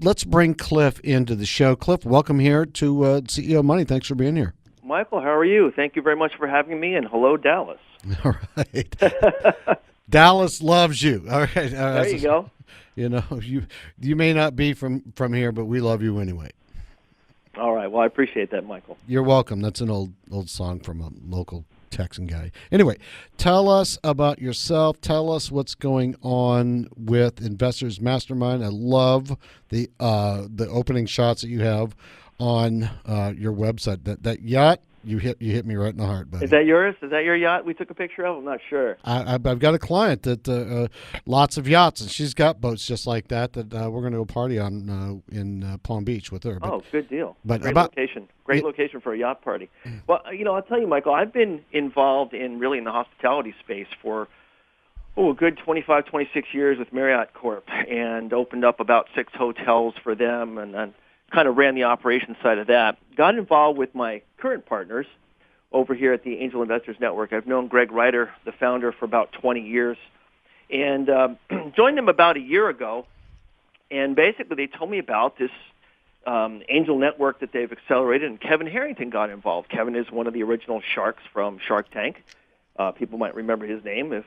let's bring Cliff into the show. Cliff, welcome here to CEO Money. Thanks for being here. Michael, how are you? Thank you very much for having me, and hello, Dallas. All right. Dallas loves you. All right. There you go. You know, you may not be from here, but we love you anyway. All right. Well, I appreciate that, Michael. You're welcome. That's an old song from a local Texan guy. Anyway, tell us about yourself. Tell us what's going on with Investors Mastermind. I love the opening shots that you have on your website. That yacht, you hit me right in the heart, buddy. Is that yours? Is that your yacht we took a picture of? I'm not sure. I've got a client that lots of yachts, and she's got boats just like that we're going to go party on in Palm Beach with her. But, good deal. But Great location. Great location for a yacht party. Well, I'll tell you, Michael, I've been involved in the hospitality space for a good 25, 26 years with Marriott Corp, and opened up about 6 hotels for them, and then kind of ran the operations side of that. Got involved with my current partners over here at the Angel Investors Network. I've known Greg Ryder, the founder, for about 20 years, and joined them about a year ago. And basically, they told me about this angel network that they've accelerated, and Kevin Harrington got involved. Kevin is one of the original sharks from Shark Tank. People might remember his name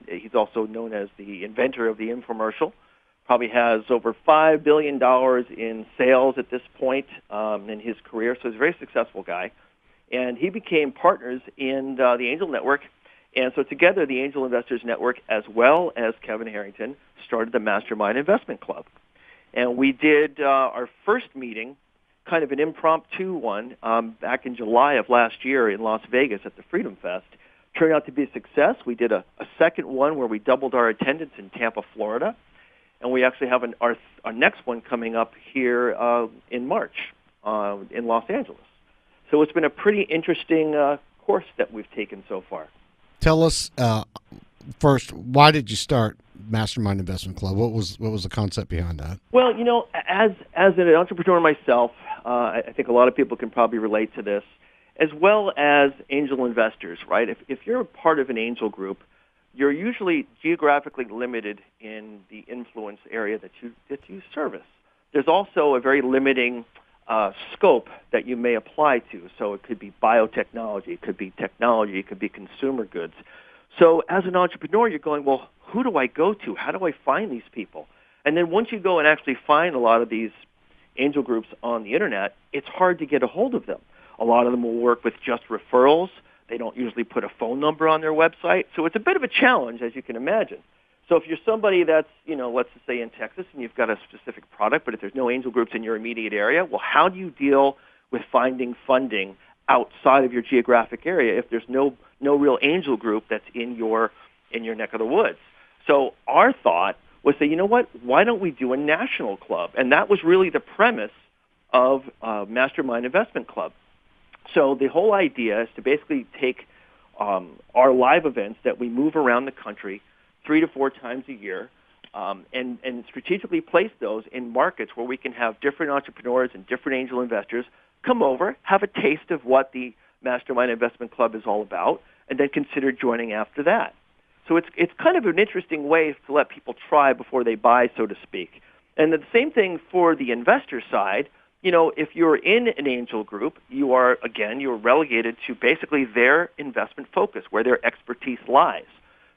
he's also known as the inventor of the infomercial. Probably has over $5 billion in sales at this point in his career, so he's a very successful guy. And he became partners in the Angel Network, and so together the Angel Investors Network, as well as Kevin Harrington, started the Mastermind Investment Club. And we did our first meeting, kind of an impromptu one, back in July of last year in Las Vegas at the Freedom Fest. Turned out to be a success. We did a second one where we doubled our attendance in Tampa, Florida. And we actually have our next one coming up here in March in Los Angeles. So it's been a pretty interesting course that we've taken so far. Tell us first, why did you start Mastermind Investment Club? What was the concept behind that? Well, as an entrepreneur myself, I think a lot of people can probably relate to this, as well as angel investors, right? If you're a part of an angel group, you're usually geographically limited in the influence area that you service. There's also a very limiting scope that you may apply to. So it could be biotechnology, it could be technology, it could be consumer goods. So as an entrepreneur, you're going, well, who do I go to? How do I find these people? And then once you go and actually find a lot of these angel groups on the internet, it's hard to get a hold of them. A lot of them will work with just referrals. They don't usually put a phone number on their website. So it's a bit of a challenge, as you can imagine. So if you're somebody that's, let's just say in Texas, and you've got a specific product, but if there's no angel groups in your immediate area, well, how do you deal with finding funding outside of your geographic area if there's no real angel group that's in your neck of the woods? So our thought was say, you know what, why don't we do a national club? And that was really the premise of Mastermind Investment Club. So the whole idea is to basically take our live events that we move around the country 3 to 4 times a year and strategically place those in markets where we can have different entrepreneurs and different angel investors come over, have a taste of what the Mastermind Investment Club is all about, and then consider joining after that. So it's kind of an interesting way to let people try before they buy, so to speak. And the same thing for the investor side. If you're in an angel group, you're relegated to basically their investment focus, where their expertise lies.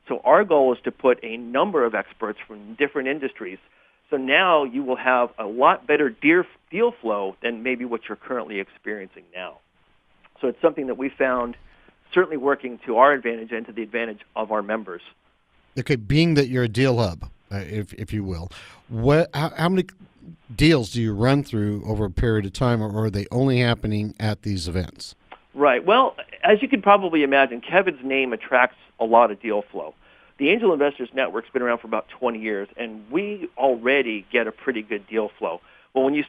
So our goal is to put a number of experts from different industries. So now you will have a lot better deal flow than maybe what you're currently experiencing now. So it's something that we found certainly working to our advantage and to the advantage of our members. Okay, being that you're a deal hub, if you will, how many deals do you run through over a period of time, or are they only happening at these events? Right. Well, as you can probably imagine, Kevin's name attracts a lot of deal flow. The Angel Investors Network's been around for about 20 years, and we already get a pretty good deal flow. Well, when you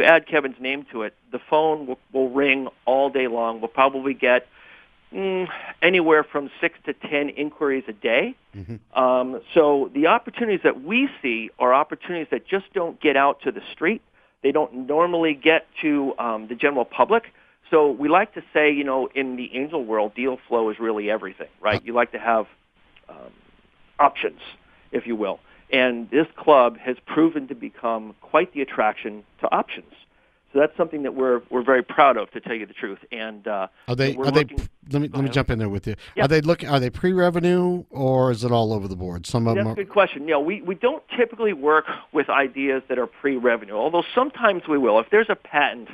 add Kevin's name to it, the phone will ring all day long. We'll probably get anywhere from 6 to 10 inquiries a day. Mm-hmm. So the opportunities that we see are opportunities that just don't get out to the street. They don't normally get to the general public. So we like to say, in the angel world, deal flow is really everything, right? You like to have options, if you will. And this club has proven to become quite the attraction to options. So that's something that we're very proud of, to tell you the truth. And are they? Let me jump in there with you. Yeah. Are they pre-revenue, or is it all over the board? Some of them. That's a good question. We don't typically work with ideas that are pre-revenue, although sometimes we will. If there's a patent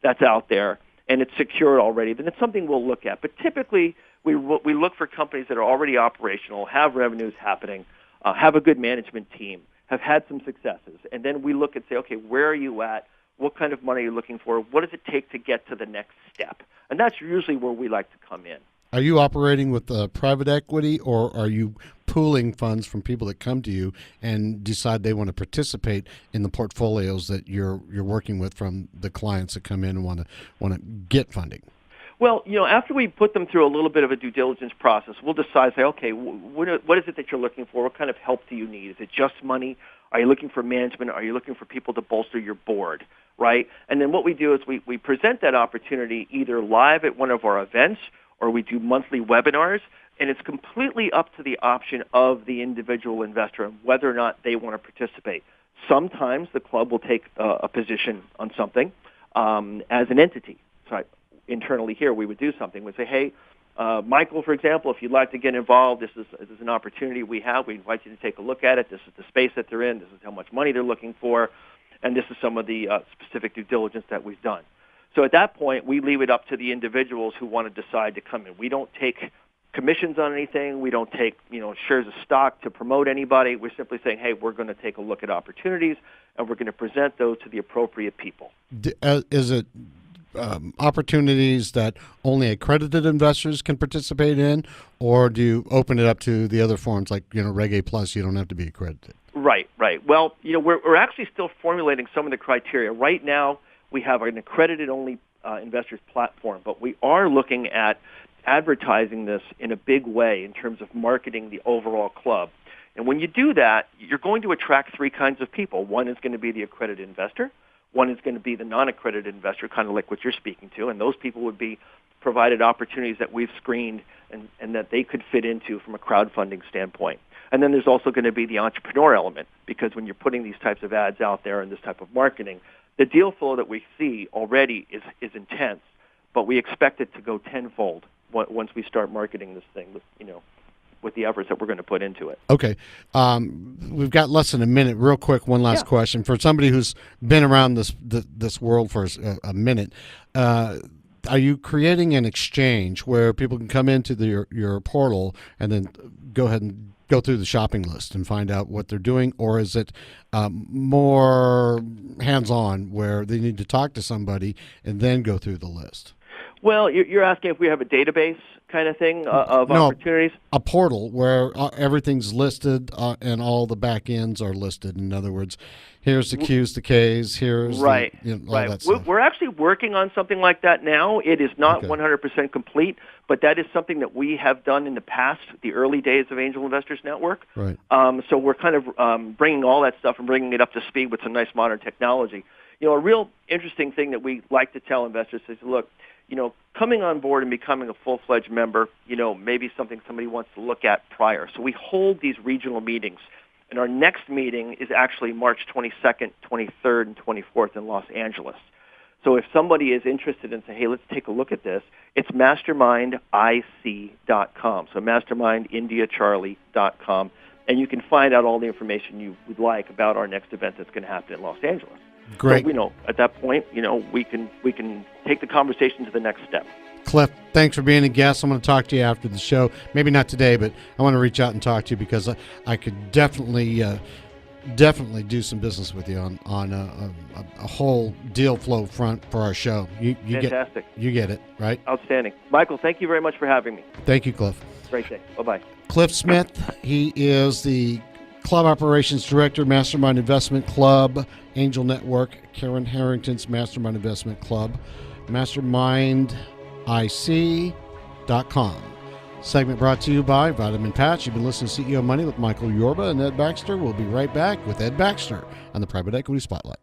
that's out there and it's secured already, then it's something we'll look at. But typically, we look for companies that are already operational, have revenues happening, have a good management team, have had some successes, and then we look and say, okay, where are you at? What kind of money are you looking for? What does it take to get to the next step? And that's usually where we like to come in. Are you operating with private equity, or are you pooling funds from people that come to you and decide they want to participate in the portfolios that you're working with from the clients that come in and want to get funding? Well, after we put them through a little bit of a due diligence process, we'll decide, say, okay, what is it that you're looking for? What kind of help do you need? Is it just money? Are you looking for management? Are you looking for people to bolster your board, right? And then what we do is we present that opportunity either live at one of our events, or we do monthly webinars, and it's completely up to the option of the individual investor and whether or not they want to participate. Sometimes the club will take a position on something as an entity. So internally here, we would do something. We'd say, hey, Michael, for example, if you'd like to get involved, this is an opportunity we have. We invite you to take a look at it. This is the space that they're in. This is how much money they're looking for. And this is some of the specific due diligence that we've done. So at that point, we leave it up to the individuals who want to decide to come in. We don't take commissions on anything. We don't take shares of stock to promote anybody. We're simply saying, hey, we're going to take a look at opportunities, and we're going to present those to the appropriate people. Is it opportunities that only accredited investors can participate in, or do you open it up to the other forms like Reg A Plus? You don't have to be accredited. Right. Well, we're actually still formulating some of the criteria. Right now, we have an accredited only investors platform, but we are looking at advertising this in a big way in terms of marketing the overall club. And when you do that, you're going to attract three kinds of people. One is going to be the accredited investor. One is going to be the non-accredited investor, kind of like what you're speaking to, and those people would be provided opportunities that we've screened and that they could fit into from a crowdfunding standpoint. And then there's also going to be the entrepreneur element, because when you're putting these types of ads out there and this type of marketing, the deal flow that we see already is intense, but we expect it to go tenfold once we start marketing this thing with the efforts that we're going to put into it. Okay. We've got less than a minute. Real quick, one last question. For somebody who's been around this world for a minute, are you creating an exchange where people can come into your portal and then go ahead and go through the shopping list and find out what they're doing, or is it more hands-on where they need to talk to somebody and then go through the list? Well, you're asking if we have a database kind of thing of opportunities? A portal where everything's listed and all the back ends are listed. In other words, here's the Qs, the Ks, here's all that stuff. We're actually working on something like that now. It is not 100% complete, but that is something that we have done in the past, the early days of Angel Investors Network. Right. So we're kind of bringing all that stuff and bringing it up to speed with some nice modern technology. A real interesting thing that we like to tell investors is, look, coming on board and becoming a full-fledged member, maybe something somebody wants to look at prior. So we hold these regional meetings, and our next meeting is actually March 22nd, 23rd, and 24th in Los Angeles. So if somebody is interested in saying, hey, let's take a look at this, it's mastermindic.com. So mastermindindiacharlie.com, and you can find out all the information you would like about our next event that's going to happen in Los Angeles. Great. So, at that point, we can take the conversation to the next step. Cliff, thanks for being a guest. I'm going to talk to you after the show. Maybe not today, but I want to reach out and talk to you because I could definitely do some business with you on a whole deal flow front for our show. Fantastic. You get it, right? Outstanding. Michael, thank you very much for having me. Thank you, Cliff. Great day. Bye-bye. Cliff Smith, he is the Club Operations Director, Mastermind Investment Club, Angel Network, Karen Harrington's Mastermind Investment Club, mastermindic.com. Segment brought to you by Vitamin Patch. You've been listening to CEO Money with Michael Yorba and Ed Baxter. We'll be right back with Ed Baxter on the Private Equity Spotlight.